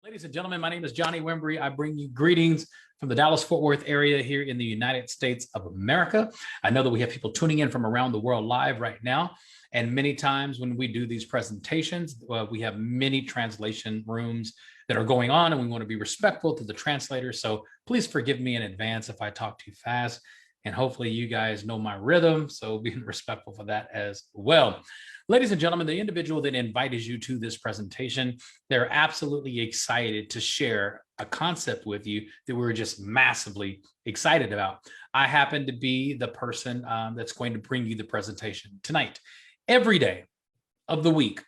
Ladies and gentlemen, my name is Johnny Wimbrey. I bring you greetings from the Dallas-Fort Worth area here in the United States of America. I know that we have people tuning in from around the world live right now. And many times when we do these presentations, we have many translation rooms that are going on, and we want to be respectful to the translators. So please forgive me in advance if I talk too fast. And hopefully you guys know my rhythm, so being respectful for that as well. Ladies and gentlemen, the individual that invited you to this presentation, they're absolutely excited to share a concept with you that we're just massively excited about. I happen to be the person that's going to bring you the presentation tonight. Every day of the week,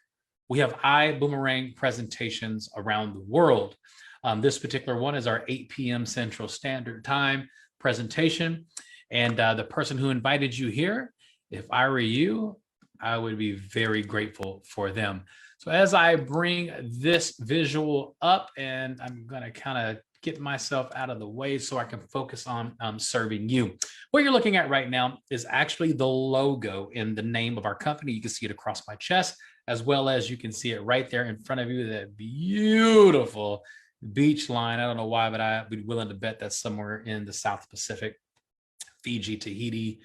we have iBuumerang presentations around the world. This particular one is our 8 p.m. Central Standard Time presentation. And the person who invited you here, if I were you, I would be very grateful for them. So as I bring this visual up, and I'm going to kind of get myself out of the way so I can focus on serving you. What you're looking at right now is actually the logo in the name of our company. You can see it across my chest, as well as you can see it right there in front of you, that beautiful beach line. I don't know why, but I'd be willing to bet that's somewhere in the South Pacific. Fiji, Tahiti,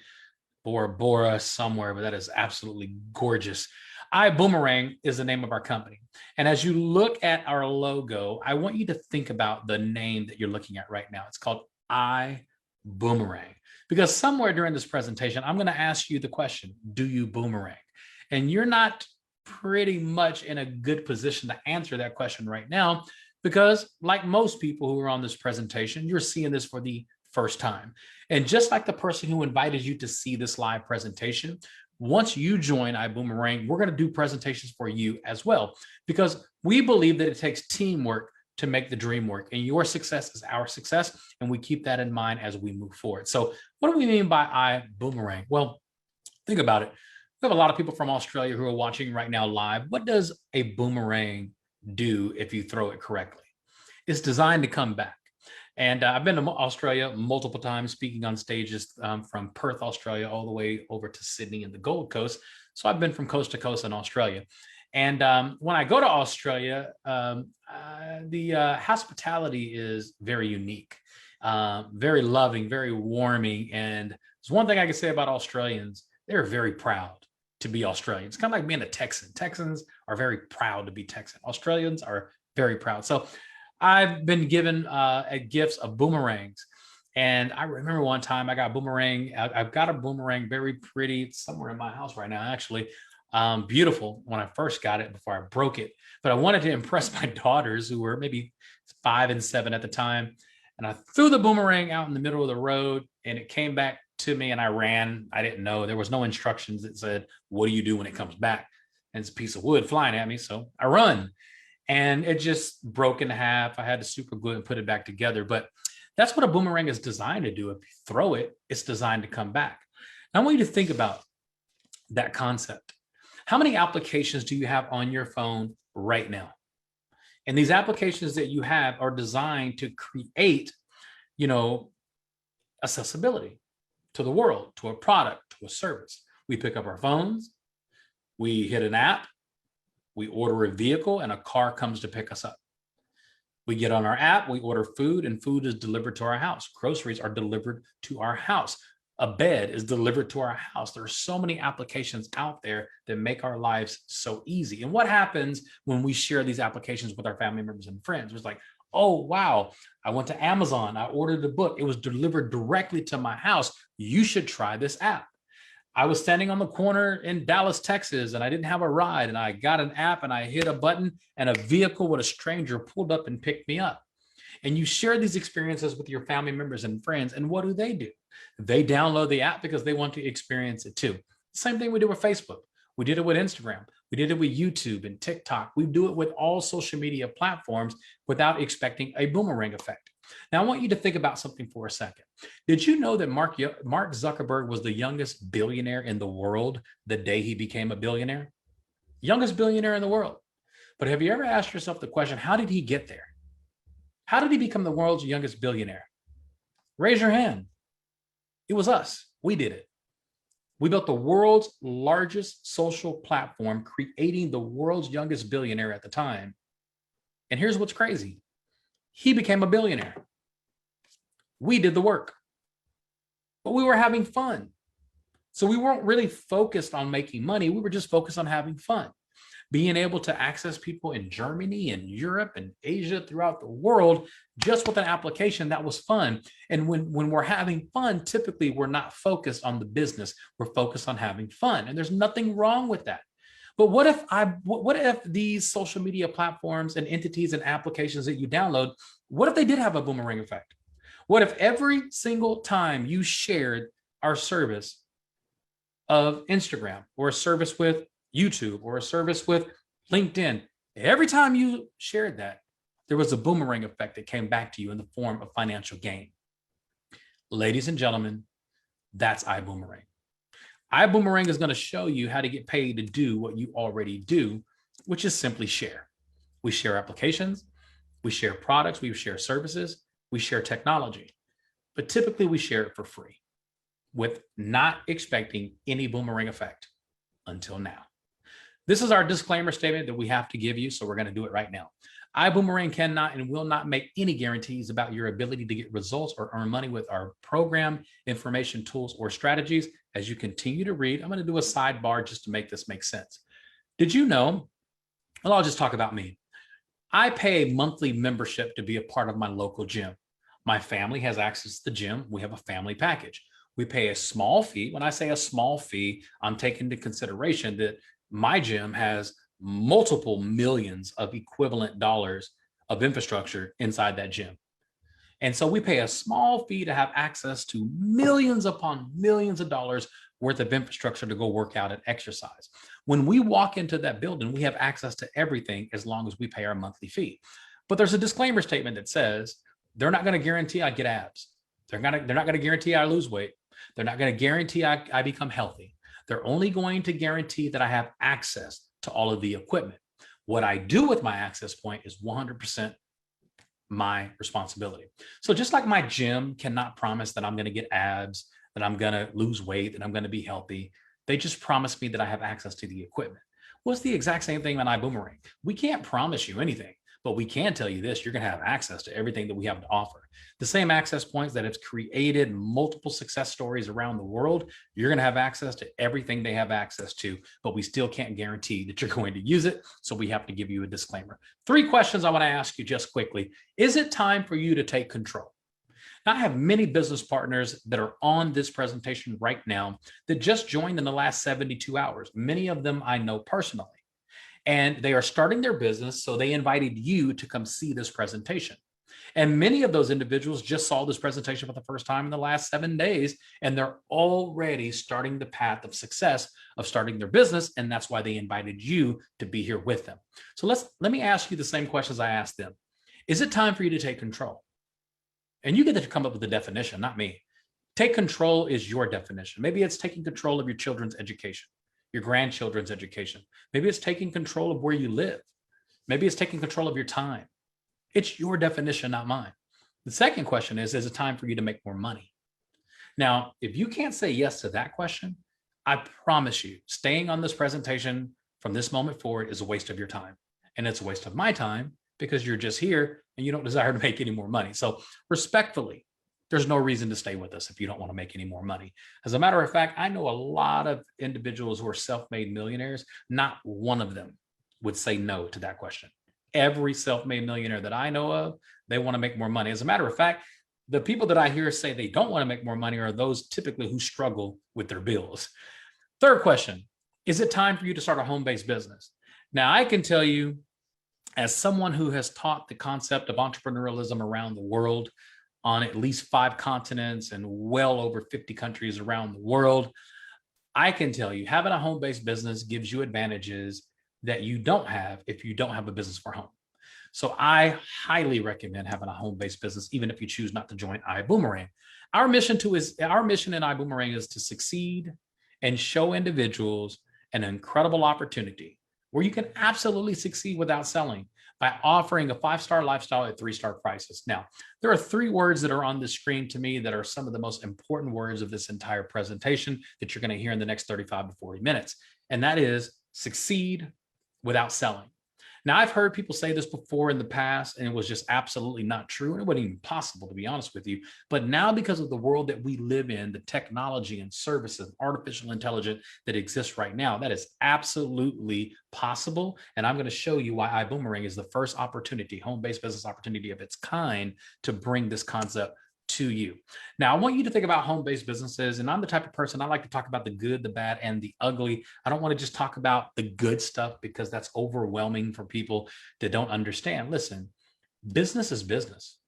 Bora Bora, somewhere, but that is absolutely gorgeous. iBuumerang is the name of our company. And as you look at our logo, I want you to think about the name that you're looking at right now. It's called iBuumerang, because somewhere during this presentation, I'm going to ask you the question, do you boomerang? And you're not pretty much in a good position to answer that question right now, because like most people who are on this presentation, you're seeing this for the first time. And just like the person who invited you to see this live presentation, once you join iBuumerang, we're going to do presentations for you as well, because we believe that it takes teamwork to make the dream work, and your success is our success. And we keep that in mind as we move forward. So what do we mean by iBuumerang? Well, think about it. We have a lot of people from Australia who are watching right now live. What does a boomerang do if you throw it correctly? It's designed to come back. And I've been to Australia multiple times, speaking on stages from Perth, Australia, all the way over to Sydney and the Gold Coast. So I've been from coast to coast in Australia. And when I go to Australia, the hospitality is very unique, very loving, very warming. And there's one thing I can say about Australians: they're very proud to be Australians. It's kind of like being a Texan. Texans are very proud to be Texan. Australians are very proud. So I've been given gifts of boomerangs. And I remember one time I got a boomerang. I've got a boomerang, very pretty. It's somewhere in my house right now, actually. Beautiful when I first got it before I broke it. But I wanted to impress my daughters, who were maybe 5 and 7 at the time. And I threw the boomerang out in the middle of the road, and it came back to me, and I ran. I didn't know. There was no instructions that said, what do you do when it comes back? And it's a piece of wood flying at me. So I run. And it just broke in half. I had to super glue it and put it back together. But that's what a boomerang is designed to do. If you throw it, it's designed to come back. Now, I want you to think about that concept. How many applications do you have on your phone right now? And these applications that you have are designed to create, accessibility to the world, to a product, to a service. We pick up our phones, we hit an app, we order a vehicle, and a car comes to pick us up. We get on our app, we order food, and food is delivered to our house. Groceries are delivered to our house. A bed is delivered to our house. There are so many applications out there that make our lives so easy. And what happens when we share these applications with our family members and friends? It's like, oh, wow, I went to Amazon, I ordered a book, it was delivered directly to my house. You should try this app. I was standing on the corner in Dallas, Texas, and I didn't have a ride, and I got an app and I hit a button, and a vehicle with a stranger pulled up and picked me up. And you share these experiences with your family members and friends, and what do? They download the app because they want to experience it too. Same thing we do with Facebook. We did it with Instagram. We did it with YouTube and TikTok. We do it with all social media platforms without expecting a boomerang effect. Now, I want you to think about something for a second. Did you know that Mark Zuckerberg was the youngest billionaire in the world the day he became a billionaire? Youngest billionaire in the world. But have you ever asked yourself the question, how did he get there? How did he become the world's youngest billionaire? Raise your hand. It was us. We did it. We built the world's largest social platform, creating the world's youngest billionaire at the time And here's what's crazy. He became a billionaire. We did the work, but we were having fun. So we weren't really focused on making money. We were just focused on having fun. Being able to access people in Germany and Europe and Asia, throughout the world, just with an application that was fun. And when we're having fun, typically we're not focused on the business. We're focused on having fun. And there's nothing wrong with that. But what if these social media platforms and entities and applications that you download, what if they did have a boomerang effect? What if every single time you shared our service of Instagram, or a service with YouTube, or a service with LinkedIn, every time you shared that, there was a boomerang effect that came back to you in the form of financial gain? Ladies and gentlemen, that's iBuumerang. iBuumerang is going to show you how to get paid to do what you already do, which is simply share. We share applications, we share products, we share services, we share technology, but typically we share it for free with not expecting any boomerang effect until now. This is our disclaimer statement that we have to give you, so we're going to do it right now. iBuumerang cannot and will not make any guarantees about your ability to get results or earn money with our program, information, tools, or strategies. As you continue to read, I'm going to do a sidebar just to make this make sense. Did you know, well, I'll just talk about me. I pay a monthly membership to be a part of my local gym. My family has access to the gym. We have a family package. We pay a small fee. When I say a small fee, I'm taking into consideration that my gym has multiple millions of equivalent dollars of infrastructure inside that gym. And so we pay a small fee to have access to millions upon millions of dollars worth of infrastructure to go work out and exercise. When we walk into that building, we have access to everything as long as we pay our monthly fee. But there's a disclaimer statement that says they're not going to guarantee I get abs. They're not going to guarantee I lose weight. They're not going to guarantee I become healthy. They're only going to guarantee that I have access to all of the equipment. What I do with my access point is 100% my responsibility. So just like my gym cannot promise that I'm going to get abs, that I'm going to lose weight, that I'm going to be healthy, they just promise me that I have access to the equipment. Well, it's the exact same thing on iBuumerang. We can't promise you anything, but we can tell you this: you're going to have access to everything that we have to offer. The same access points that have created multiple success stories around the world, you're going to have access to everything they have access to, but we still can't guarantee that you're going to use it. So we have to give you a disclaimer. 3 questions I want to ask you just quickly. Is it time for you to take control? Now, I have many business partners that are on this presentation right now that just joined in the last 72 hours. Many of them I know personally. And they are starting their business, so they invited you to come see this presentation. And many of those individuals just saw this presentation for the first time in the last 7 days, and they're already starting the path of success of starting their business, and that's why they invited you to be here with them. So let me ask you the same questions I asked them. Is it time for you to take control? And you get to come up with the definition, not me. Take control is your definition. Maybe it's taking control of your children's education, your grandchildren's education. Maybe it's taking control of where you live. Maybe it's taking control of your time. It's your definition, not mine. The second question is it time for you to make more money? Now, if you can't say yes to that question, I promise you, staying on this presentation from this moment forward is a waste of your time. And it's a waste of my time because you're just here and you don't desire to make any more money. So respectfully, there's no reason to stay with us if you don't want to make any more money. As a matter of fact, I know a lot of individuals who are self-made millionaires. Not one of them would say no to that question. Every self-made millionaire that I know of, they want to make more money. As a matter of fact, the people that I hear say they don't want to make more money are those typically who struggle with their bills. Third question, is it time for you to start a home-based business? Now, I can tell you, as someone who has taught the concept of entrepreneurialism around the world on at least 5 continents and well over 50 countries around the world, I can tell you having a home-based business gives you advantages that you don't have if you don't have a business for home. So I highly recommend having a home-based business, even if you choose not to join iBuumerang. Our mission in iBuumerang is to succeed and show individuals an incredible opportunity where you can absolutely succeed without selling by offering a 5-star lifestyle at 3-star prices. Now, there are 3 words that are on the screen to me that are some of the most important words of this entire presentation that you're going to hear in the next 35 to 40 minutes. And that is succeed without selling. Now, I've heard people say this before in the past, and it was just absolutely not true. And it wasn't even possible, to be honest with you. But now, because of the world that we live in, the technology and services, artificial intelligence that exists right now, that is absolutely possible. And I'm going to show you why iBuumerang is the first opportunity, home-based business opportunity of its kind, to bring this concept to you. Now, I want you to think about home-based businesses, and I'm the type of person, I like to talk about the good, the bad, and the ugly. I don't want to just talk about the good stuff because that's overwhelming for people that don't understand. Listen, business is business.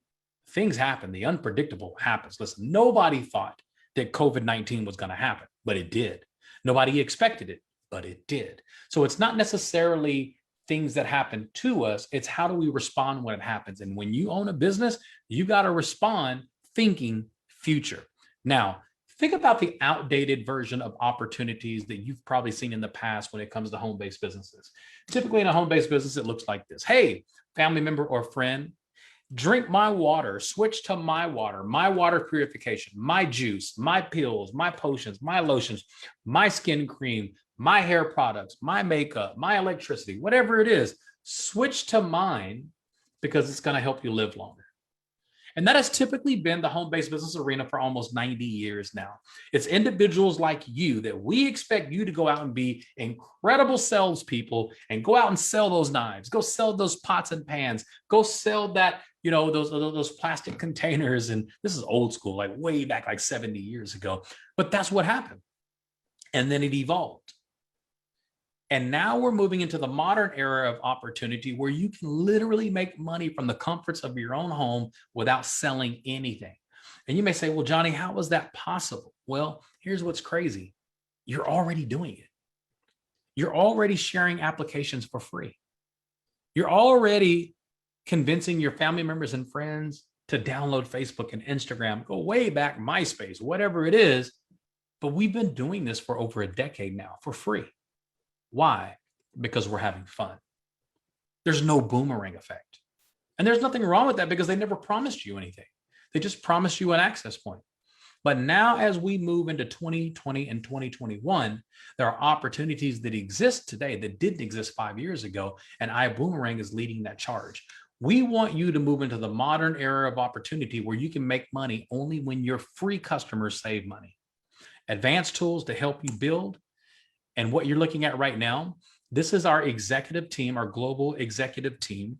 Things happen. The unpredictable happens. Listen, nobody thought that COVID-19 was going to happen, but it did. Nobody expected it, but it did. So it's not necessarily things that happen to us. It's how do we respond when it happens? And when you own a business, you got to respond thinking future. Now, think about the outdated version of opportunities that you've probably seen in the past when it comes to home-based businesses. Typically in a home-based business, it looks like this. Hey, family member or friend, drink my water, switch to my water purification, my juice, my pills, my potions, my lotions, my skin cream, my hair products, my makeup, my electricity, whatever it is, switch to mine because it's going to help you live longer. And that has typically been the home-based business arena for almost 90 years now. It's individuals like you that we expect you to go out and be incredible salespeople and go out and sell those knives, go sell those pots and pans, go sell that, those plastic containers. And this is old school, like way back, like 70 years ago. But that's what happened. And then it evolved. And now we're moving into the modern era of opportunity where you can literally make money from the comforts of your own home without selling anything. And you may say, well, Johnny, how is that possible? Well, here's what's crazy. You're already doing it. You're already sharing applications for free. You're already convincing your family members and friends to download Facebook and Instagram, go way back, MySpace, whatever it is. But we've been doing this for over a decade now for free. Why? Because we're having fun. There's no boomerang effect. And there's nothing wrong with that because they never promised you anything. They just promised you an access point. But now as we move into 2020 and 2021, there are opportunities that exist today that didn't exist 5 years ago, and iBuumerang is leading that charge. We want you to move into the modern era of opportunity where you can make money only when your free customers save money. Advanced tools to help you build. And what you're looking at right now, this is our executive team, our global executive team,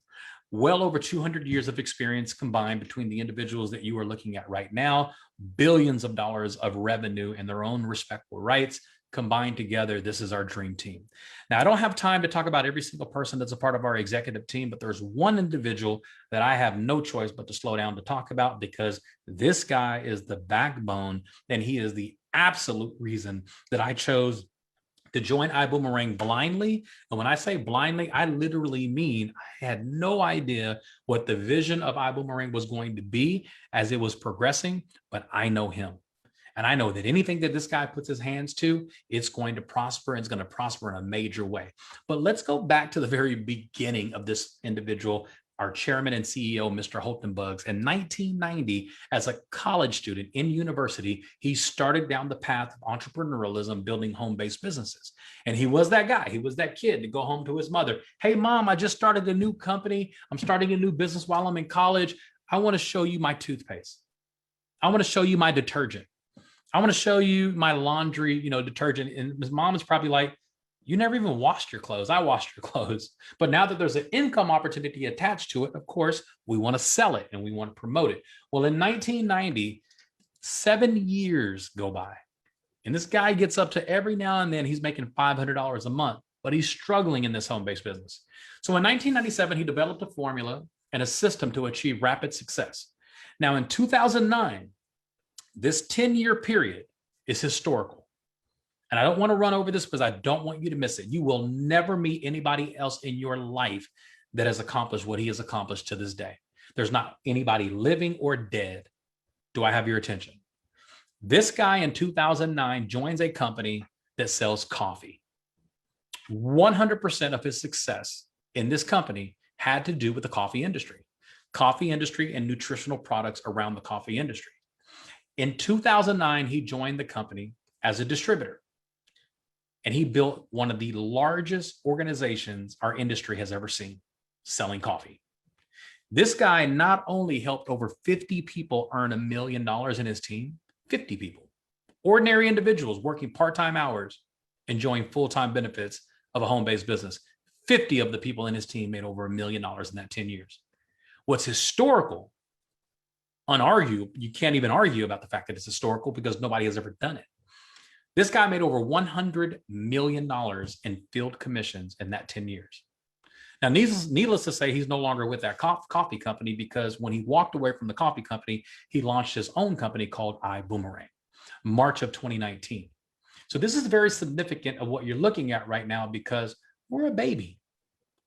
well over 200 years of experience combined between the individuals that you are looking at right now, billions of dollars of revenue in their own respectful rights combined together. This is our dream team. Now, I don't have time to talk about every single person that's a part of our executive team, but there's one individual that I have no choice but to slow down to talk about because this guy is the backbone and he is the absolute reason that I chose to join iBuumerang blindly. And when I say blindly, I literally mean I had no idea what the vision of iBuumerang was going to be as it was progressing, but I know him. And I know that anything that this guy puts his hands to, it's going to prosper, and it's going to prosper in a major way. But let's go back to the very beginning of this individual, our chairman and CEO, Mr. Holtenbugs. In 1990, as a college student in university, he started down the path of entrepreneurialism, building home-based businesses. And he was that guy. He was that kid to go home to his mother. Hey, mom, I just started a new company. I'm starting a new business while I'm in college. I want to show you my toothpaste. I want to show you my detergent. I want to show you my laundry, detergent. And his mom is probably like, you never even washed your clothes. I washed your clothes. But now that there's an income opportunity attached to it, of course, we want to sell it and we want to promote it. Well, in 1990, 7 years go by. And this guy gets up to every now and then he's making $500 a month, but he's struggling in this home-based business. So in 1997, he developed a formula and a system to achieve rapid success. Now in 2009, this 10-year period is historical. And I don't want to run over this because I don't want you to miss it. You will never meet anybody else in your life that has accomplished what he has accomplished to this day. There's not anybody living or dead. Do I have your attention? This guy in 2009 joins a company that sells coffee. 100% of his success in this company had to do with the coffee industry and nutritional products around the coffee industry. In 2009, he joined the company as a distributor. And he built one of the largest organizations our industry has ever seen, selling coffee. This guy not only helped over 50 people earn $1 million in his team, 50 people, ordinary individuals working part-time hours, enjoying full-time benefits of a home-based business. 50 of the people in his team made over $1 million in that 10 years. What's historical, unarguable, you can't even argue about the fact that it's historical because nobody has ever done it. This guy made over $100 million in field commissions in that 10 years. Now, needless to say, he's no longer with that coffee company because when he walked away from the coffee company, he launched his own company called iBuumerang, March of 2019. So this is very significant of what you're looking at right now because we're a baby.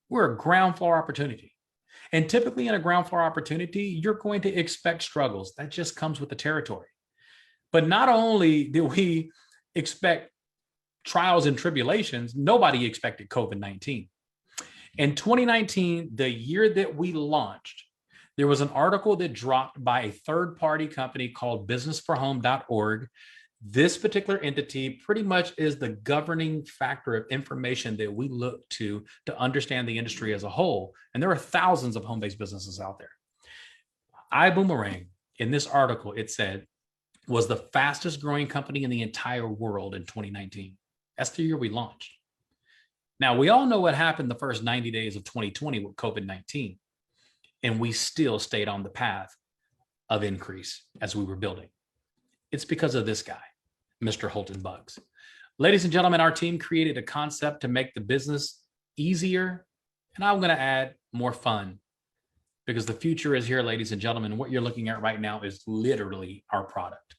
We're a ground floor opportunity. And typically in a ground floor opportunity, you're going to expect struggles. That just comes with the territory. But not only do we expect trials and tribulations, nobody expected COVID-19. In 2019, the year that we launched, there was an article that dropped by a third-party company called businessforhome.org. This particular entity pretty much is the governing factor of information that we look to understand the industry as a whole. And there are thousands of home-based businesses out there. iBuumerang, in this article, it said, was the fastest growing company in the entire world in 2019. That's the year we launched. Now, we all know what happened the first 90 days of 2020 with COVID-19, and we still stayed on the path of increase as we were building. It's because of this guy, Mr. Holton Buggs. Ladies and gentlemen, our team created a concept to make the business easier, and I'm going to add more fun because the future is here, ladies and gentlemen. And what you're looking at right now is literally our product.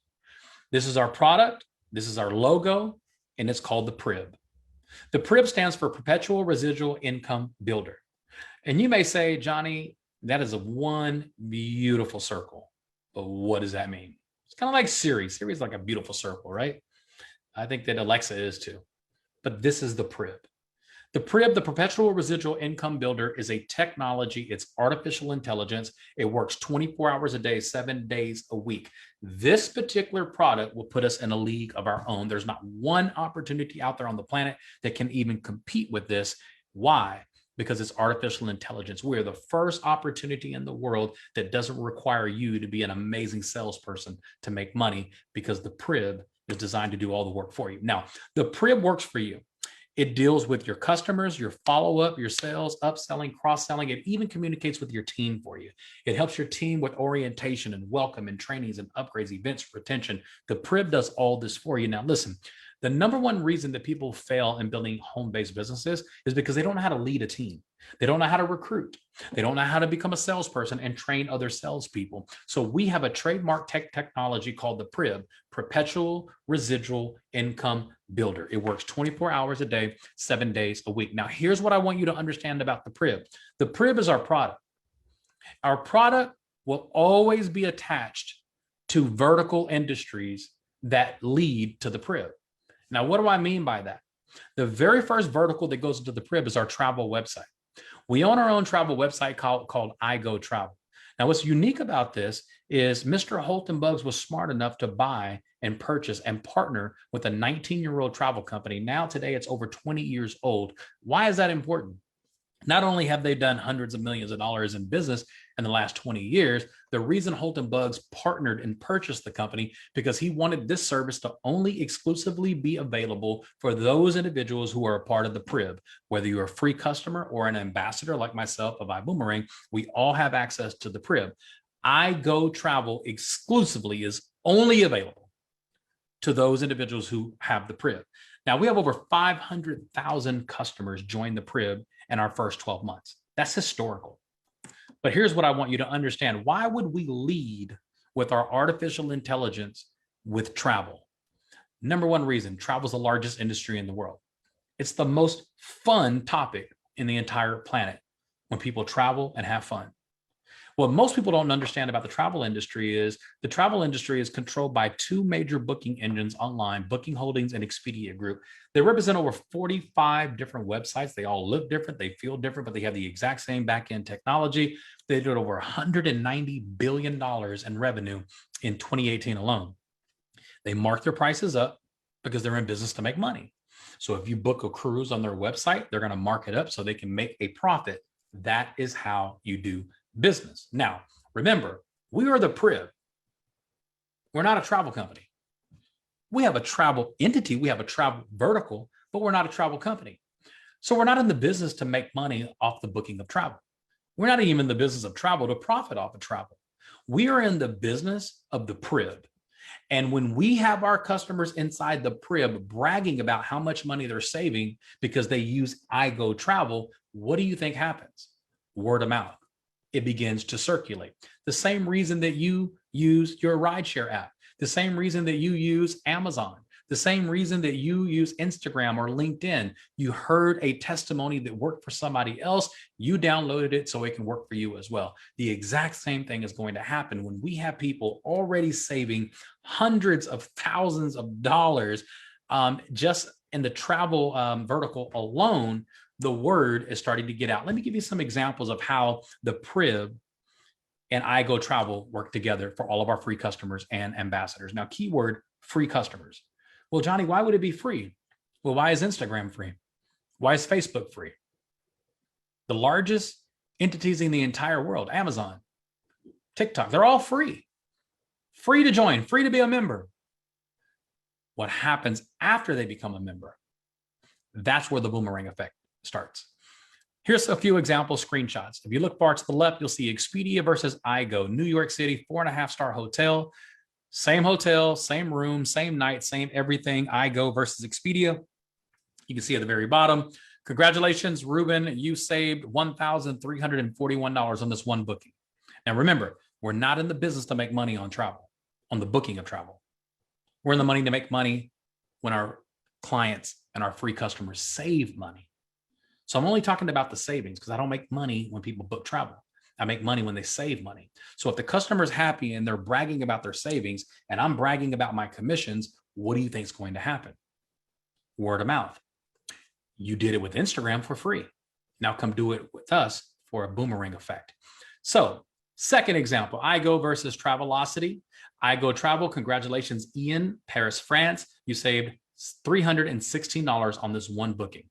This is our product. This is our logo, and it's called the PRIB. The PRIB stands for Perpetual Residual Income Builder. And you may say, Johnny, that is one beautiful circle. But what does that mean? It's kind of like Siri. Siri is like a beautiful circle, right? I think that Alexa is too. But this is the PRIB. The PRIB, the Perpetual Residual Income Builder, is a technology. It's artificial intelligence. It works 24 hours a day, 7 days a week. This particular product will put us in a league of our own. There's not one opportunity out there on the planet that can even compete with this. Why? Because it's artificial intelligence. We're the first opportunity in the world that doesn't require you to be an amazing salesperson to make money because the PRIB is designed to do all the work for you. Now, the PRIB works for you. It deals with your customers, your follow-up, your sales, upselling, cross-selling. It even communicates with your team for you. It helps your team with orientation and welcome and trainings and upgrades, events, retention. The PRIB does all this for you. Now, listen, the number one reason that people fail in building home-based businesses is because they don't know how to lead a team. They don't know how to recruit. They don't know how to become a salesperson and train other salespeople. So we have a trademark technology called the PRIB, Perpetual Residual Income Builder. It works 24 hours a day, 7 days a week. Now, here's what I want you to understand about the PRIB. The PRIB is our product. Our product will always be attached to vertical industries that lead to the PRIB. Now, what do I mean by that? The very first vertical that goes into the PRIB is our travel website. We own our own travel website called iGo Travel. Now, what's unique about this is Mr. Holton Buggs was smart enough to buy and purchase and partner with a 19-year-old travel company. Now, today, it's over 20 years old. Why is that important? Not only have they done hundreds of millions of dollars in business in the last 20 years, the reason Holton Buggs partnered and purchased the company because he wanted this service to only exclusively be available for those individuals who are a part of the PRIB. Whether you're a free customer or an ambassador like myself of iBuumerang, we all have access to the PRIB. iGo Travel exclusively is only available to those individuals who have the PRIB. Now, we have over 500,000 customers join the PRIB in our first 12 months. That's historical. But here's what I want you to understand. Why would we lead with our artificial intelligence with travel? Number one reason, travel is the largest industry in the world. It's the most fun topic in the entire planet when people travel and have fun. What most people don't understand about the travel industry is controlled by two major booking engines online, Booking Holdings and Expedia Group. They represent over 45 different websites. They all look different, they feel different, but they have the exact same back-end technology. They did over $190 billion in revenue in 2018 alone. They mark their prices up because they're in business to make money. So if you book a cruise on their website, they're going to mark it up so they can make a profit. That is how you do business. Now, remember, we are the PRIB. We're not a travel company. We have a travel entity. We have a travel vertical, but we're not a travel company. So we're not in the business to make money off the booking of travel. We're not even in the business of travel to profit off of travel. We are in the business of the PRIB. And when we have our customers inside the PRIB bragging about how much money they're saving because they use iGo Travel, what do you think happens? Word of mouth. It begins to circulate. The same reason that you use your rideshare app, the same reason that you use Amazon, the same reason that you use Instagram or LinkedIn. You heard a testimony that worked for somebody else. You downloaded it so it can work for you as well. The exact same thing is going to happen when we have people already saving hundreds of thousands of dollars just in the travel vertical alone. The word is starting to get out. Let me give you some examples of how the PRIB and iGo Travel work together for all of our free customers and ambassadors. Now, keyword free customers. Well, Johnny, why would it be free? Well, why is Instagram free? Why is Facebook free? The largest entities in the entire world, Amazon, TikTok, they're all free. Free to join, free to be a member. What happens after they become a member? That's where the boomerang effect starts. Here's a few example screenshots. If you look far to the left, you'll see Expedia versus iGo, New York City, 4.5-star hotel. Hotel, same room, same night, same everything. iGo versus Expedia. You can see at the very bottom. Congratulations, Ruben. You saved $1,341 on this one booking. Now remember, we're not in the business to make money on travel, on the booking of travel. We're in the money to make money when our clients and our free customers save money. So I'm only talking about the savings because I don't make money when people book travel. I make money when they save money. So if the customer's happy and they're bragging about their savings and I'm bragging about my commissions, what do you think is going to happen? Word of mouth. You did it with Instagram for free. Now come do it with us for a boomerang effect. So second example, iGo versus Travelocity. iGo Travel, congratulations, Ian, Paris, France. You saved $316 on this one booking.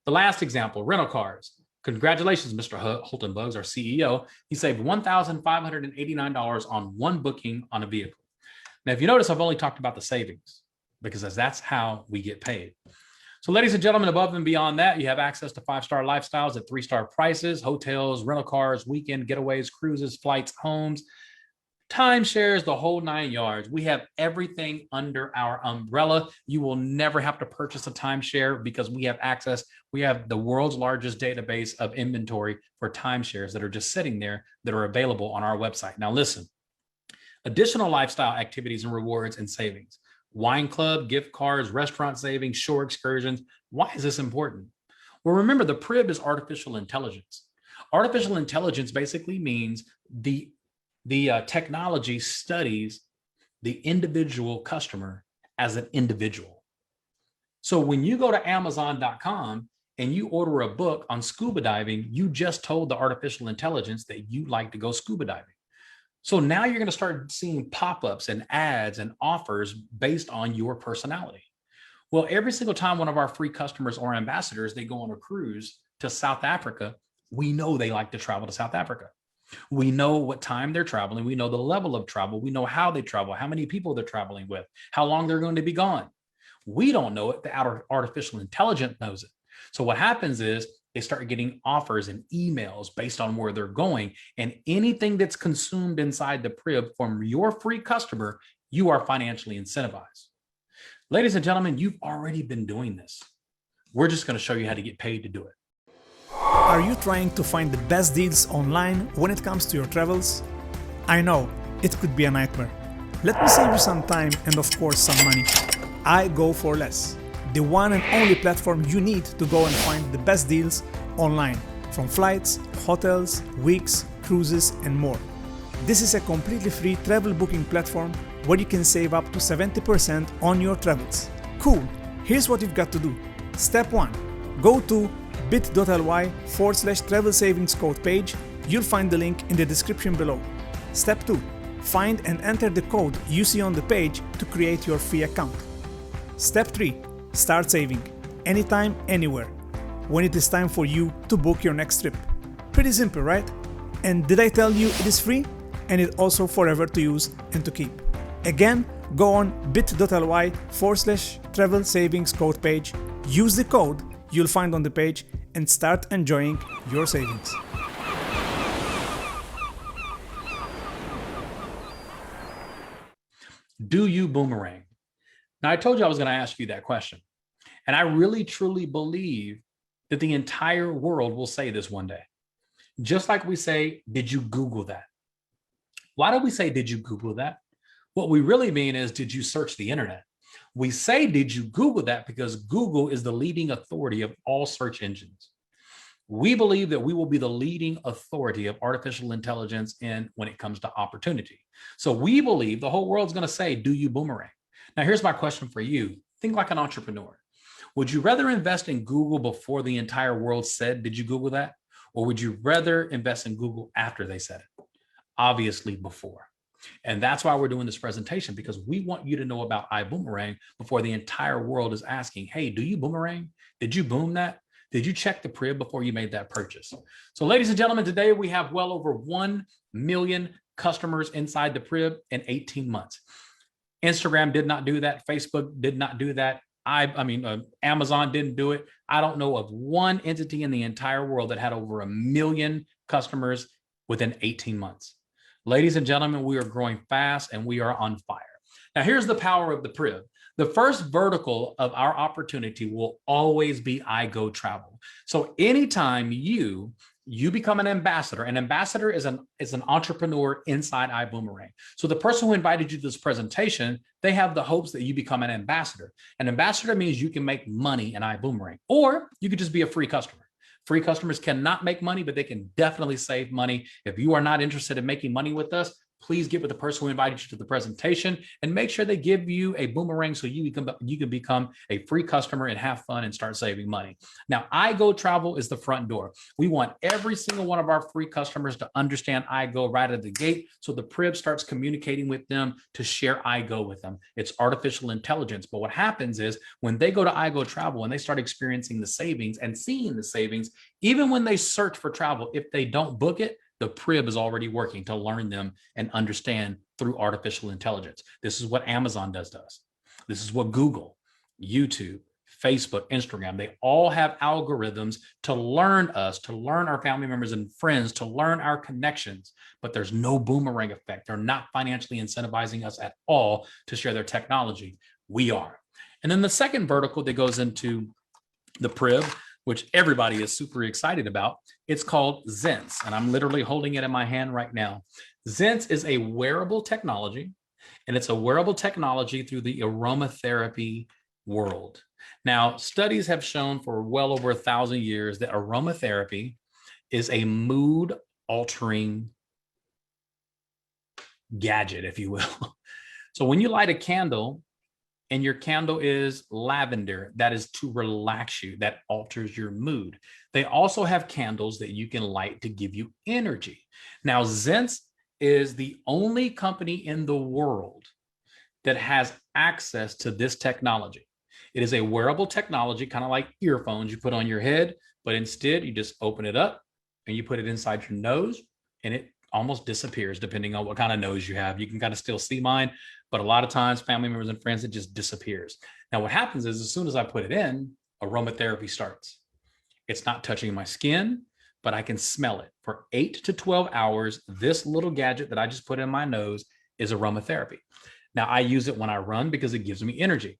The last example, rental cars. Congratulations, Mr. Holton Bugs, our CEO. He saved $1,589 on one booking on a vehicle. Now, if you notice, I've only talked about the savings because that's how we get paid. So ladies and gentlemen, above and beyond that, you have access to 5-star lifestyles at 3-star prices, hotels, rental cars, weekend getaways, cruises, flights, homes, timeshares, the whole 9 yards. We have everything under our umbrella. You will never have to purchase a timeshare because we have access. We have the world's largest database of inventory for timeshares that are just sitting there that are available on our website. Now listen, additional lifestyle activities and rewards and savings, wine club, gift cards, restaurant savings, shore excursions. Why is this important? Well, remember, the PRIB is artificial intelligence. Artificial intelligence basically means the technology studies the individual customer as an individual. So when you go to Amazon.com and you order a book on scuba diving, you just told the artificial intelligence that you like to go scuba diving. So now you're going to start seeing pop-ups and ads and offers based on your personality. Well, every single time one of our free customers or ambassadors, they go on a cruise to South Africa, we know they like to travel to South Africa. We know what time they're traveling. We know the level of travel. We know how they travel, how many people they're traveling with, how long they're going to be gone. We don't know it. The artificial intelligence knows it. So what happens is they start getting offers and emails based on where they're going, and anything that's consumed inside the PRIB from your free customer, you are financially incentivized. Ladies and gentlemen, you've already been doing this. We're just going to show you how to get paid to do it. Are you trying to find the best deals online when it comes to your travels? I know, it could be a nightmare. Let me save you some time and of course some money. iGo for Less, the one and only platform you need to go and find the best deals online, from flights, hotels, weeks, cruises and more. This is a completely free travel booking platform where you can save up to 70% on your travels. Cool, here's what you've got to do. Step 1, go to bit.ly/travel savings code page. You'll find the link in the description below. Step 2, find and enter the code you see on the page to create your free account. Step 3, start saving. anytime, anywhere, when it is time for you to book your next trip. Pretty simple, right? And did I tell you it is free? And it's also forever to use and to keep. Again, go on bit.ly/travel savings code page, use the code you'll find on the page, and start enjoying your savings. Do you boomerang? Now, I told you I was going to ask you that question. And I really, truly believe that the entire world will say this one day. Just like we say, did you Google that? Why do we say, did you Google that? What we really mean is, did you search the internet? We say, did you Google that? Because Google is the leading authority of all search engines. We believe that we will be the leading authority of artificial intelligence when it comes to opportunity. So we believe the whole world's going to say, do you boomerang? Now, here's my question for you. Think like an entrepreneur. Would you rather invest in Google before the entire world said, did you Google that? Or would you rather invest in Google after they said it? Obviously before. And that's why we're doing this presentation, because we want you to know about iBuumerang before the entire world is asking, hey, do you boomerang? Did you boom that? Did you check the PRIB before you made that purchase? So ladies and gentlemen, today we have well over 1 million customers inside the PRIB in 18 months. Instagram did not do that. Facebook did not do that. Amazon didn't do it. I don't know of one entity in the entire world that had over 1 million customers within 18 months. Ladies and gentlemen, we are growing fast and we are on fire. Now, here's the power of the PRIB. The first vertical of our opportunity will always be iGo Travel. So anytime you become an ambassador is an entrepreneur inside iBuumerang. So the person who invited you to this presentation, they have the hopes that you become an ambassador. An ambassador means you can make money in iBuumerang, or you could just be a free customer. Free customers cannot make money, but they can definitely save money. If you are not interested in making money with us, please get with the person who invited you to the presentation and make sure they give you a boomerang so you can become a free customer and have fun and start saving money. Now, iGo Travel is the front door. We want every single one of our free customers to understand iGo right at the gate, so the PRIB starts communicating with them to share iGo with them. It's artificial intelligence, but what happens is when they go to iGo Travel and they start experiencing the savings and seeing the savings, even when they search for travel, if they don't book it, the PRIB is already working to learn them and understand through artificial intelligence. This is what Amazon does to us. This is what Google, YouTube, Facebook, Instagram, they all have algorithms to learn us, to learn our family members and friends, to learn our connections, but there's no boomerang effect. They're not financially incentivizing us at all to share their technology. We are. And then the second vertical that goes into the PRIB, which everybody is super excited about, it's called Zens. And I'm literally holding it in my hand right now. Zens is a wearable technology, and it's a wearable technology through the aromatherapy world. Now, studies have shown for well over 1,000 years that aromatherapy is a mood altering gadget, if you will. So when you light a candle, and your candle is lavender, that is to relax you, that alters your mood. They also have candles that you can light to give you energy. Now, Zens is the only company in the world that has access to this technology. It is a wearable technology, kind of like earphones you put on your head, but instead you just open it up and you put it inside your nose and it almost disappears depending on what kind of nose you have. You can kind of still see mine, but a lot of times family members and friends, it just disappears. Now what happens is as soon as I put it in, aromatherapy starts. It's not touching my skin, but I can smell it. For 8 to 12 hours, this little gadget that I just put in my nose is aromatherapy. Now I use it when I run because it gives me energy.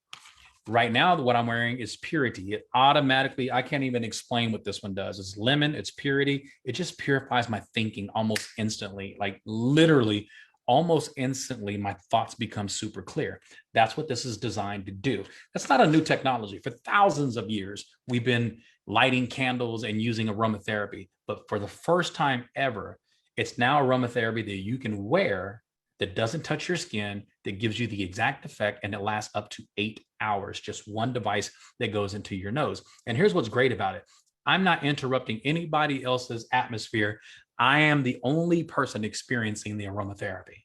Right now, what I'm wearing is Purity. It automatically, I can't even explain what this one does. It's lemon, it's Purity. It just purifies my thinking almost instantly, like literally almost instantly, my thoughts become super clear. That's what this is designed to do. That's not a new technology. For thousands of years, we've been lighting candles and using aromatherapy. But for the first time ever, it's now aromatherapy that you can wear that doesn't touch your skin, that gives you the exact effect, and it lasts up to 8 hours, just one device that goes into your nose. And here's what's great about it. I'm not interrupting anybody else's atmosphere. I am the only person experiencing the aromatherapy.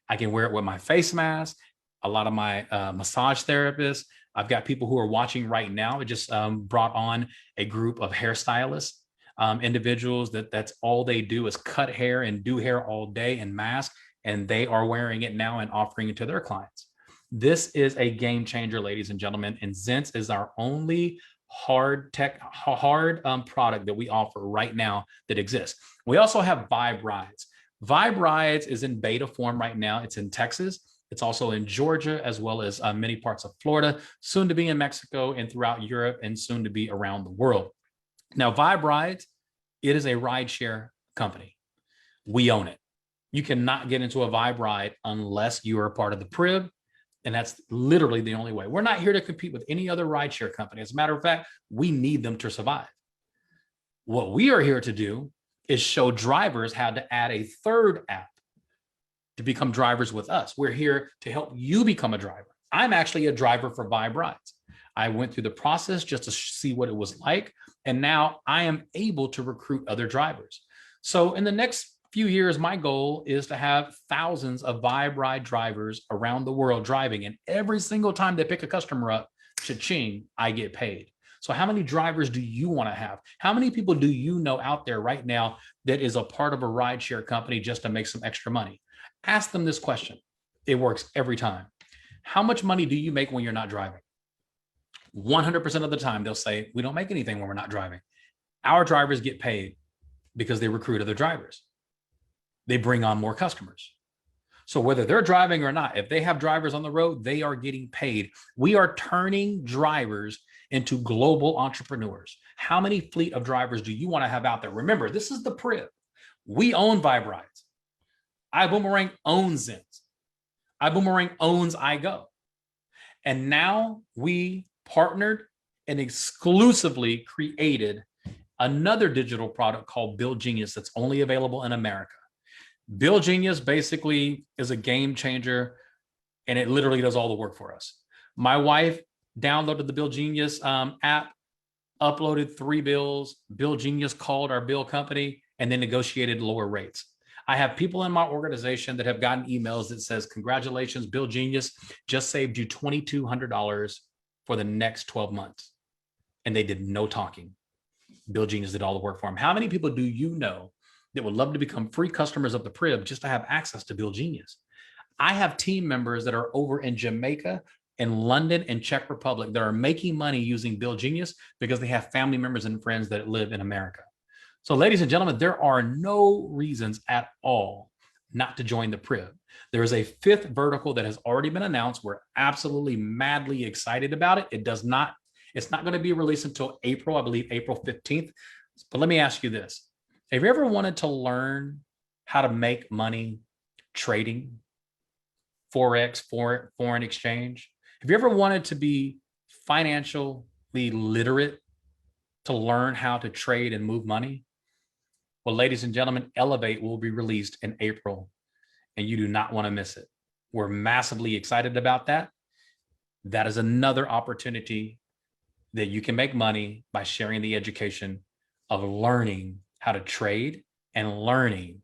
I can wear it with my face mask. A lot of my massage therapists, I've got people who are watching right now. I just brought on a group of hairstylists, individuals that's all they do is cut hair and do hair all day and mask, and they are wearing it now and offering it to their clients. This is a game changer, ladies and gentlemen, and Zents is our only hard product that we offer right now that exists. We also have Vibe Rides. Vibe Rides is in beta form right now. It's in Texas. It's also in Georgia, as well as many parts of Florida, soon to be in Mexico and throughout Europe, and soon to be around the world. Now, Vibe Rides, it is a rideshare company. We own it. You cannot get into a Vibe Ride unless you are a part of the PRIB, and that's literally the only way. We're not here to compete with any other rideshare company. As a matter of fact, we need them to survive. What we are here to do is show drivers how to add a third app to become drivers with us. We're here to help you become a driver. I'm actually a driver for Vibe Rides. I went through the process just to see what it was like, and now I am able to recruit other drivers. So in the next few years, my goal is to have thousands of Vibe Ride drivers around the world driving, and every single time they pick a customer up, cha-ching, I get paid. So how many drivers do you want to have? How many people do you know out there right now that is a part of a rideshare company just to make some extra money? Ask them this question. It works every time. How much money do you make when you're not driving? 100% of the time, they'll say, we don't make anything when we're not driving. Our drivers get paid because they recruit other drivers. They bring on more customers. So whether they're driving or not, if they have drivers on the road, they are getting paid. We are turning drivers into global entrepreneurs. How many fleet of drivers do you want to have out there? Remember, this is the PRIB. We own Vibe Rides. iBuumerang owns Zents. iBuumerang owns iGo. And now we partnered and exclusively created another digital product called Build Genius that's only available in America. Build Genius basically is a game changer, and it literally does all the work for us. My wife downloaded the Build Genius app, uploaded 3 bills. Build Genius called our bill company and then negotiated lower rates. I have people in my organization that have gotten emails that says, congratulations, Build Genius just saved you $2,200 for the next 12 months. And they did no talking. Build Genius did all the work for them. How many people do you know that would love to become free customers of the PRIB just to have access to Build Genius? I have team members that are over in Jamaica and London and Czech Republic that are making money using Build Genius because they have family members and friends that live in America. So ladies and gentlemen, there are no reasons at all not to join the PRIB. There is a 5th vertical that has already been announced. We're absolutely madly excited about it. It's not going to be released until April, I believe April 15th. But let me ask you this. Have you ever wanted to learn how to make money trading, Forex, foreign exchange? Have you ever wanted to be financially literate to learn how to trade and move money? Well, ladies and gentlemen, Elevate will be released in April, and you do not want to miss it. We're massively excited about that. That is another opportunity that you can make money by sharing the education of learning how to trade and learning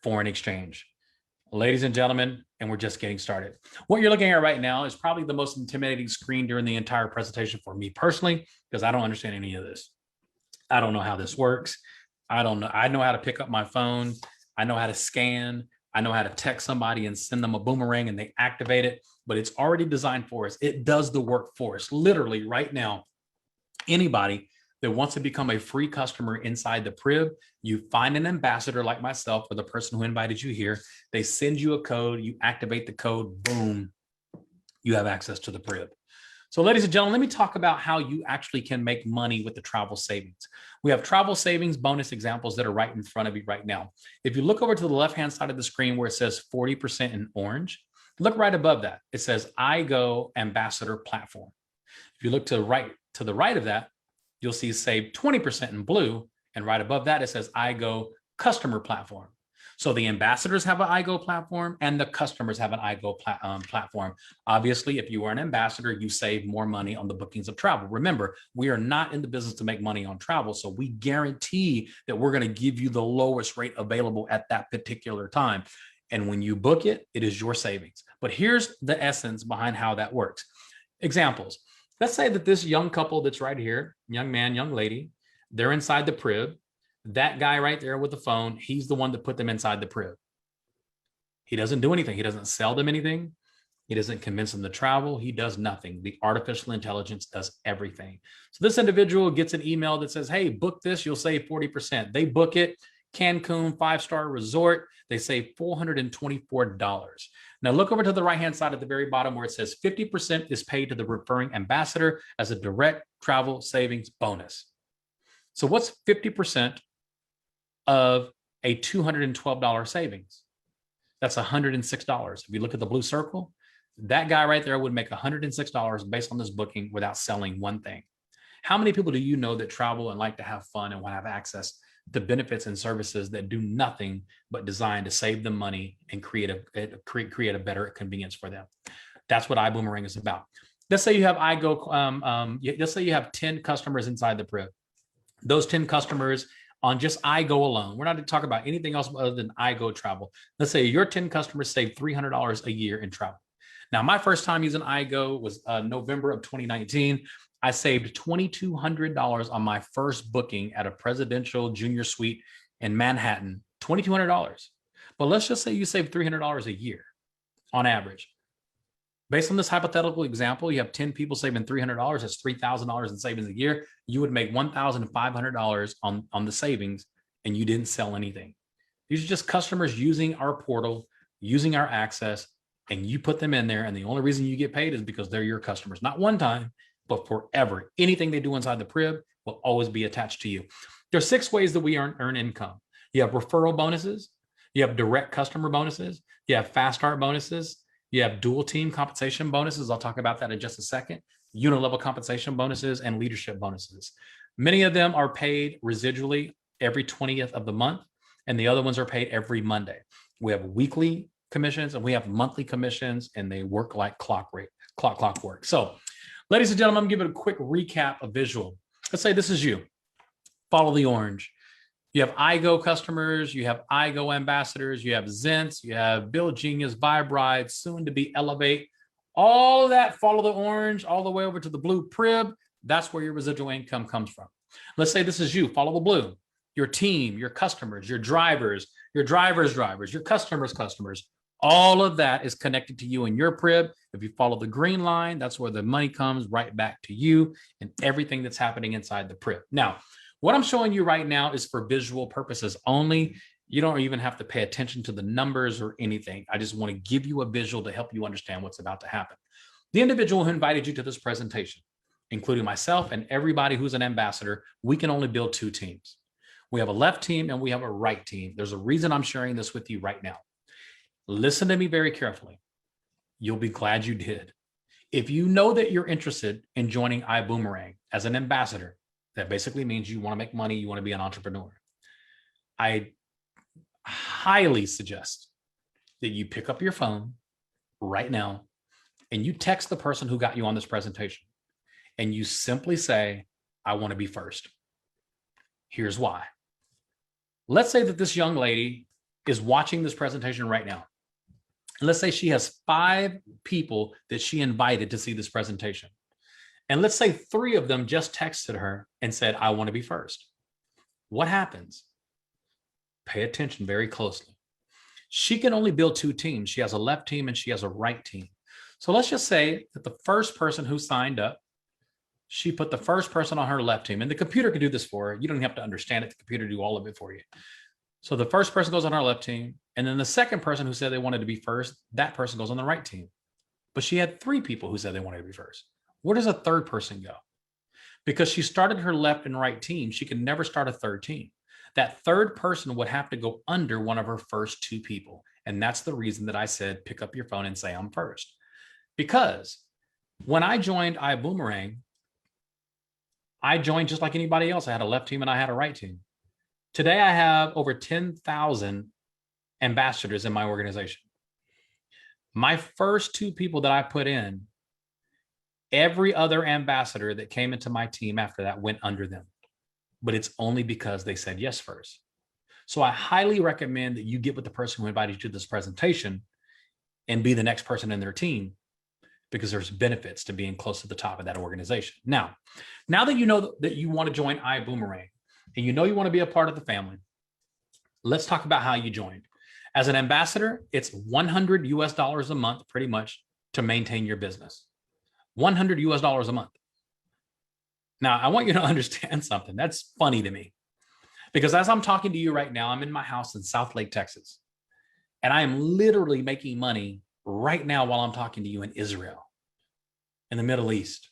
foreign exchange. Ladies and gentlemen, and we're just getting started. What you're looking at right now is probably the most intimidating screen during the entire presentation for me personally, because I don't understand any of this. I don't know how this works. I don't know. I know how to pick up my phone. I know how to scan. I know how to text somebody and send them a boomerang and they activate it, but it's already designed for us. It does the work for us. Literally right now, anybody that wants to become a free customer inside the PRIB, you find an ambassador like myself or the person who invited you here. They send you a code, you activate the code, boom, you have access to the PRIB. So ladies and gentlemen, let me talk about how you actually can make money with the travel savings. We have travel savings bonus examples that are right in front of you right now. If you look over to the left-hand side of the screen where it says 40% in orange, look right above that. It says iGo Ambassador Platform. If you look to the right of that, you'll see save 20% in blue, and right above that, it says iGo Customer Platform. So the ambassadors have an iGo platform and the customers have an iGo platform. Obviously, if you are an ambassador, you save more money on the bookings of travel. Remember, we are not in the business to make money on travel, so we guarantee that we're going to give you the lowest rate available at that particular time. And when you book it, it is your savings. But here's the essence behind how that works. Examples. Let's say that this young couple that's right here, young man, young lady, they're inside the PRIB. That guy right there with the phone, he's the one that put them inside the PRIB. He doesn't do anything. He doesn't sell them anything. He doesn't convince them to travel. He does nothing. The artificial intelligence does everything. So this individual gets an email that says, hey, book this, you'll save 40%. They book it. Cancun 5-star resort. They save $424. Now look over to the right-hand side at the very bottom where it says 50% is paid to the referring ambassador as a direct travel savings bonus. So what's 50% of a $212 savings? That's $106. If you look at the blue circle, that guy right there would make $106 based on this booking without selling one thing. How many people do you know that travel and like to have fun and want to have access to benefits and services that do nothing but designed to save them money and create a better convenience for them? That's what iBuumerang is about. Let's say you have let's say you have 10 customers inside the PRIB. Those 10 customers on just iGo alone, we're not going to talk about anything else other than iGo travel. Let's say your 10 customers save $300 a year in travel. Now, my first time using iGo was November of 2019. I saved $2,200 on my first booking at a presidential junior suite in Manhattan, $2,200. But let's just say you save $300 a year on average. Based on this hypothetical example, you have 10 people saving $300. That's $3,000 in savings a year. You would make $1,500 on the savings, and you didn't sell anything. These are just customers using our portal, using our access, and you put them in there. And the only reason you get paid is because they're your customers, not one time, but forever. Anything they do inside the PRIB will always be attached to you. There are 6 ways that we earn income. You have referral bonuses. You have direct customer bonuses. You have fast start bonuses. You have dual team compensation bonuses. I'll talk about that in just a second. Unit level compensation bonuses and leadership bonuses. Many of them are paid residually every 20th of the month, and the other ones are paid every Monday. We have weekly commissions and we have monthly commissions, and they work like clockwork. So, ladies and gentlemen, I'm going to give it a quick recap, a visual. Let's say this is you. Follow the orange. You have iGo customers, you have iGo ambassadors, you have Zents, you have Bill Genius, Vibe Ride, soon to be Elevate. All of that, follow the orange all the way over to the blue PRIB. That's where your residual income comes from. Let's say this is you. Follow the blue. Your team, your customers, your drivers, your drivers' drivers, your customers' customers. All of that is connected to you in your PRIB. If you follow the green line, that's where the money comes right back to you and everything that's happening inside the PRIB. Now, what I'm showing you right now is for visual purposes only. You don't even have to pay attention to the numbers or anything. I just want to give you a visual to help you understand what's about to happen. The individual who invited you to this presentation, including myself and everybody who's an ambassador, we can only build 2 teams. We have a left team and we have a right team. There's a reason I'm sharing this with you right now. Listen to me very carefully. You'll be glad you did. If you know that you're interested in joining iBuumerang as an ambassador, that basically means you want to make money, you want to be an entrepreneur. I highly suggest that you pick up your phone right now and you text the person who got you on this presentation and you simply say, I want to be first. Here's why. Let's say that this young lady is watching this presentation right now. Let's say she has 5 people that she invited to see this presentation. And let's say 3 of them just texted her and said, I want to be first. What happens? Pay attention very closely. She can only build 2 teams. She has a left team and she has a right team. So let's just say that the first person who signed up, she put the first person on her left team, and the computer can do this for her. You don't have to understand it. The computer do all of it for you. So the first person goes on our left team, and then the second person who said they wanted to be first, that person goes on the right team. But she had 3 people who said they wanted to be first. Where does a third person go? Because she started her left and right team, she could never start a third team. That third person would have to go under one of her first 2 people. And that's the reason that I said, pick up your phone and say, I'm first. Because when I joined iBuumerang, I joined just like anybody else. I had a left team and I had a right team. Today, I have over 10,000 ambassadors in my organization. My first 2 people that I put in, every other ambassador that came into my team after that went under them. But it's only because they said yes first. So I highly recommend that you get with the person who invited you to this presentation and be the next person in their team. because there's benefits to being close to the top of that organization. Now that you know that you want to join iBuumerang and you know you want to be a part of the family, let's talk about how you joined. As an ambassador, it's $100 a month, pretty much, to maintain your business. $100 a month. Now, I want you to understand something. That's funny to me, because as I'm talking to you right now, I'm in my house in Southlake, Texas, and I am literally making money right now while I'm talking to you in Israel, in the Middle East,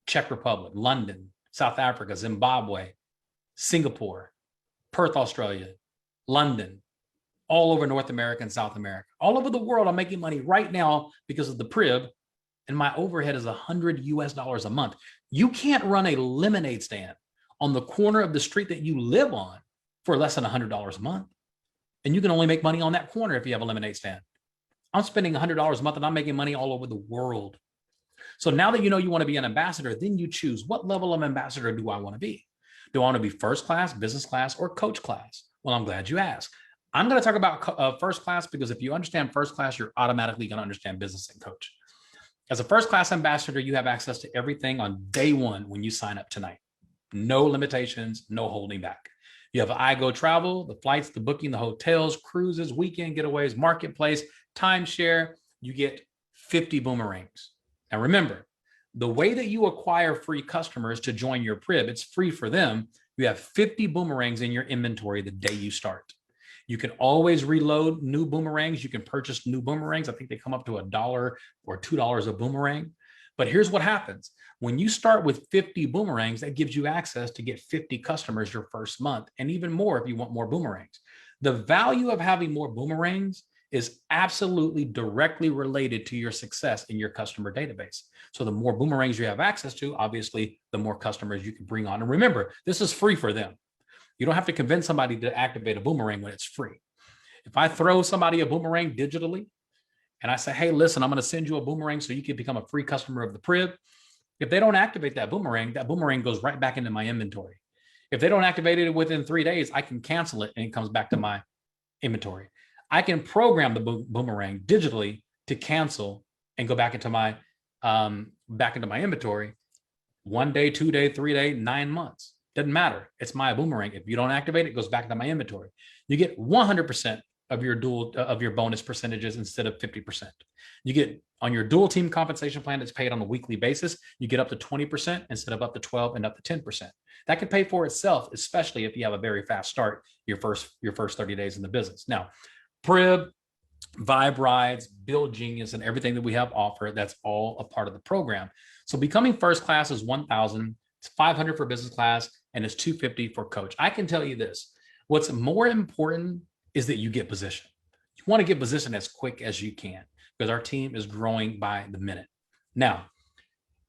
Czech Republic, London, South Africa, Zimbabwe, Singapore, Perth, Australia, London, all over North America and South America. All over the world, I'm making money right now because of the PRIB, and my overhead is $100 a month. You can't run a lemonade stand on the corner of the street that you live on for less than $100 a month. And you can only make money on that corner if you have a lemonade stand. I'm spending $100 a month and I'm making money all over the world. So now that you know you want to be an ambassador, then you choose, what level of ambassador do I want to be? Do I want to be first class, business class, or coach class? Well, I'm glad you asked. I'm going to talk about first class, because if you understand first class, you're automatically going to understand business and coach. As a first class ambassador, you have access to everything on day one when you sign up tonight. No limitations, no holding back. You have iGo Travel, the flights, the booking, the hotels, cruises, weekend getaways, marketplace, timeshare. You get 50 boomerangs. Now remember, the way that you acquire free customers to join your PRIB, it's free for them. You have 50 boomerangs in your inventory the day you start. You can always reload new boomerangs. You can purchase new boomerangs. I think they come up to $1 or $2 a boomerang. But here's what happens. When you start with 50 boomerangs, that gives you access to get 50 customers your first month, and even more if you want more boomerangs. The value of having more boomerangs is absolutely directly related to your success in your customer database. So the more boomerangs you have access to, obviously, the more customers you can bring on. And remember, this is free for them. You don't have to convince somebody to activate a boomerang when it's free. If I throw somebody a boomerang digitally and I say, hey, listen, I'm going to send you a boomerang so you can become a free customer of the PRIB. If they don't activate that boomerang goes right back into my inventory. If they don't activate it within 3 days, I can cancel it and it comes back to my inventory. I can program the boomerang digitally to cancel and go back into my inventory 1 day, 2 day, 3 day, 9 months. Doesn't matter. It's my boomerang. If you don't activate it, it goes back to my inventory. You get 100% of your bonus percentages instead of 50%. You get on your dual team compensation plan that's paid on a weekly basis, you get up to 20% instead of up to 12 and up to 10%. That can pay for itself, especially if you have a very fast start your first 30 days in the business. Now, PRIB, Vibe Rides, Build Genius, and everything that we have offered, that's all a part of the program. So becoming first class is $1,000, it's $500 for business class, and it's $250 for coach. I can tell you this, what's more important is that you get position. You want to get position as quick as you can, because our team is growing by the minute. Now,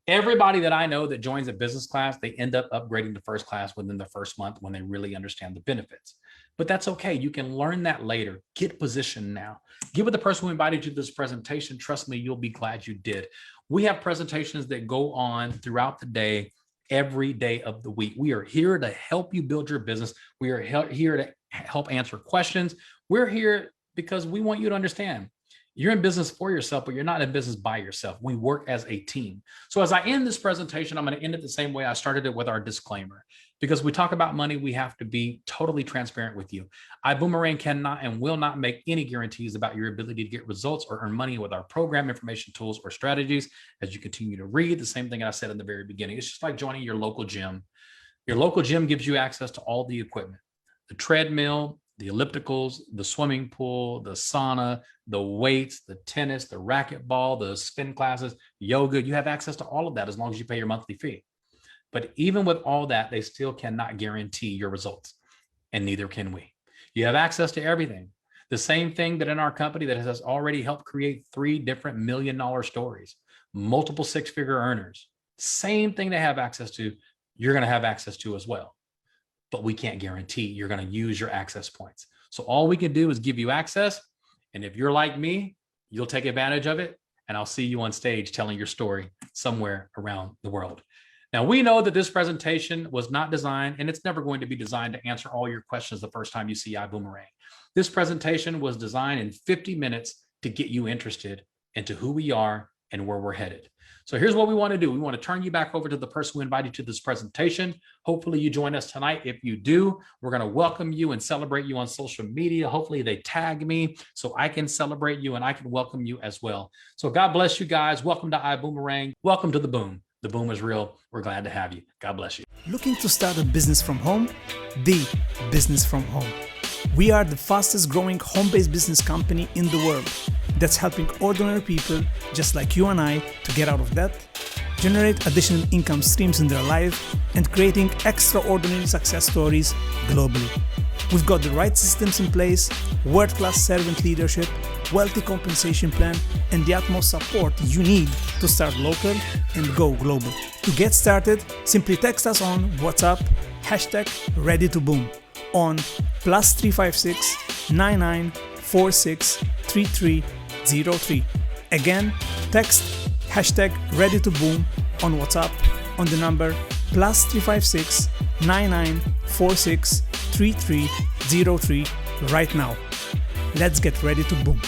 everybody that I know that joins a business class, they end up upgrading to first class within the first month when they really understand the benefits. But that's okay. You can learn that later. Get positioned now. Get with the person who invited you to this presentation. Trust me, you'll be glad you did. We have presentations that go on throughout the day, every day of the week. We are here to help you build your business. We are here to help answer questions. We're here because we want you to understand you're in business for yourself, but you're not in business by yourself. We work as a team. So as I end this presentation, I'm going to end it the same way I started it, with our disclaimer. Because we talk about money, we have to be totally transparent with you. iBuumerang cannot and will not make any guarantees about your ability to get results or earn money with our program, information, tools, or strategies. As you continue to read, the same thing I said in the very beginning. It's just like joining your local gym. Your local gym gives you access to all the equipment, the treadmill, the ellipticals, the swimming pool, the sauna, the weights, the tennis, the racquetball, the spin classes, yoga. You have access to all of that as long as you pay your monthly fee. But even with all that, they still cannot guarantee your results, and neither can we. You have access to everything. The same thing that in our company that has already helped create 3 different $1 million stories, multiple 6-figure earners. Same thing they have access to, you're going to have access to as well. But we can't guarantee you're going to use your access points. So all we can do is give you access. And if you're like me, you'll take advantage of it. And I'll see you on stage telling your story somewhere around the world. Now, we know that this presentation was not designed, and it's never going to be designed to answer all your questions the first time you see iBuumerang. This presentation was designed in 50 minutes to get you interested into who we are and where we're headed. So here's what we want to do. We want to turn you back over to the person who invited you to this presentation. Hopefully you join us tonight. If you do, we're going to welcome you and celebrate you on social media. Hopefully they tag me so I can celebrate you and I can welcome you as well. So God bless you guys. Welcome to iBuumerang. Welcome to the boom. The boom is real. We're glad to have you. God bless you. Looking to start a business from home? The business from home. We are the fastest growing home-based business company in the world that's helping ordinary people just like you and I to get out of debt, generate additional income streams in their life, and creating extraordinary success stories globally. We've got the right systems in place, world-class servant leadership, wealthy compensation plan, and the utmost support you need to start local and go global. To get started, simply text us on WhatsApp, #ReadyToBoom on +356 9946 3303. Again, text #ReadyToBoom on WhatsApp on the number +356 9946 3303 right now. Let's get ready to boom.